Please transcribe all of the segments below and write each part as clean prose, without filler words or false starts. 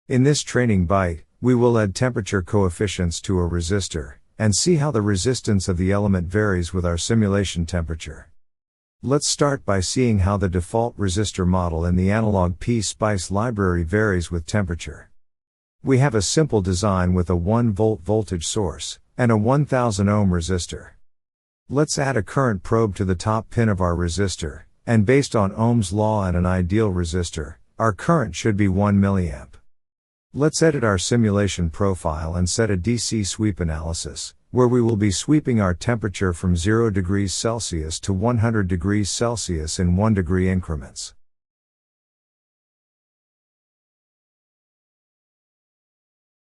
In this training byte, we will add temperature coefficients to a resistor, and see how the resistance of the element varies with our simulation temperature. Let's start by seeing how the default resistor model in the analog PSpice library varies with temperature. We have a simple design with a 1 volt voltage source, and a 1000 ohm resistor. Let's add a current probe to the top pin of our resistor, and based on Ohm's law and an ideal resistor, our current should be 1 milliamp. Let's edit our simulation profile and set a DC sweep analysis, where we will be sweeping our temperature from 0 degrees Celsius to 100 degrees Celsius in 1 degree increments.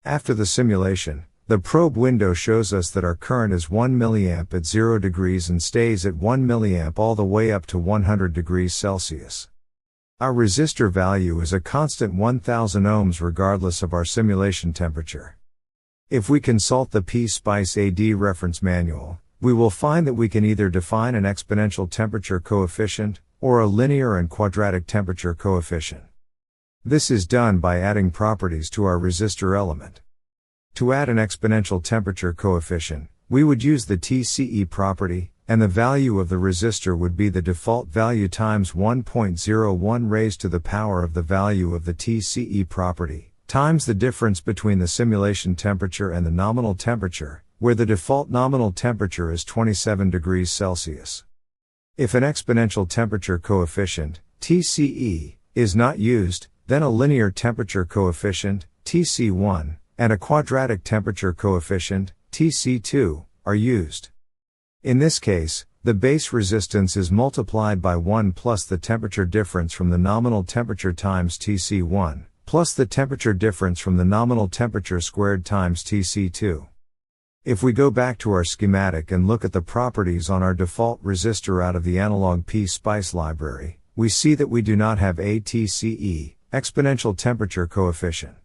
After the simulation, the probe window shows us that our current is 1 milliamp at 0 degrees and stays at 1 milliamp all the way up to 100 degrees Celsius. Our resistor value is a constant 1000 ohms regardless of our simulation temperature. If we consult the PSpice AD reference manual, we will find that we can either define an exponential temperature coefficient, or a linear and quadratic temperature coefficient. This is done by adding properties to our resistor element. To add an exponential temperature coefficient, we would use the TCE property, and the value of the resistor would be the default value times 1.01 raised to the power of the value of the TCE property, times the difference between the simulation temperature and the nominal temperature, where the default nominal temperature is 27 degrees Celsius. If an exponential temperature coefficient, TCE, is not used, then a linear temperature coefficient, TC1, and a quadratic temperature coefficient, TC2, are used. In this case, the base resistance is multiplied by 1 plus the temperature difference from the nominal temperature times TC1, plus the temperature difference from the nominal temperature squared times TC2. If we go back to our schematic and look at the properties on our default resistor out of the analog PSpice library, we see that we do not have a TCE, exponential temperature coefficient.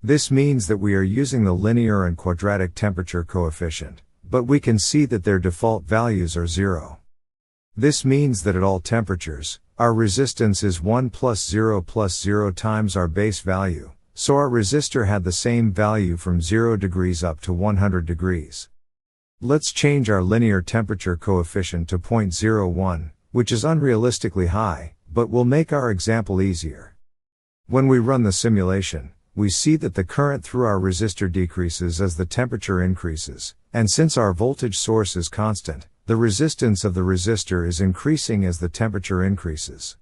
This means that we are using the linear and quadratic temperature coefficient, but we can see that their default values are 0. This means that at all temperatures, our resistance is 1 plus 0 times our base value, so our resistor had the same value from 0 degrees up to 100 degrees. Let's change our linear temperature coefficient to 0.01, which is unrealistically high, but will make our example easier. When we run the simulation, we see that the current through our resistor decreases as the temperature increases, and since our voltage source is constant, the resistance of the resistor is increasing as the temperature increases.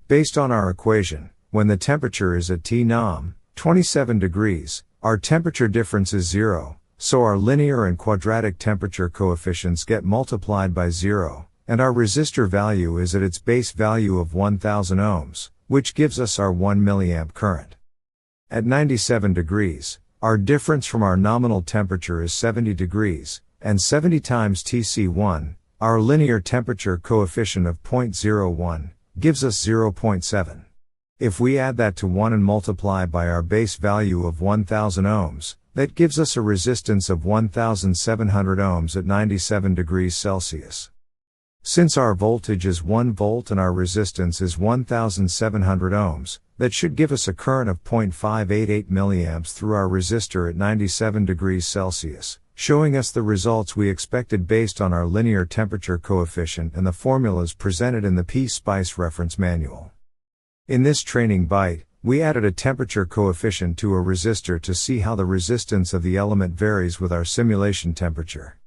Based on our equation, when the temperature is at TNOM, 27 degrees, our temperature difference is 0, so our linear and quadratic temperature coefficients get multiplied by 0, and our resistor value is at its base value of 1000 ohms, which gives us our 1 milliamp current. At 97 degrees, our difference from our nominal temperature is 70 degrees, and 70 times TC1, our linear temperature coefficient of 0.01, gives us 0.7. If we add that to 1 and multiply by our base value of 1000 ohms, that gives us a resistance of 1700 ohms at 97 degrees Celsius. Since our voltage is 1 volt and our resistance is 1700 ohms, that should give us a current of 0.588 milliamps through our resistor at 97 degrees Celsius, showing us the results we expected based on our linear temperature coefficient and the formulas presented in the PSpice reference manual. In this training byte, we added a temperature coefficient to a resistor to see how the resistance of the element varies with our simulation temperature.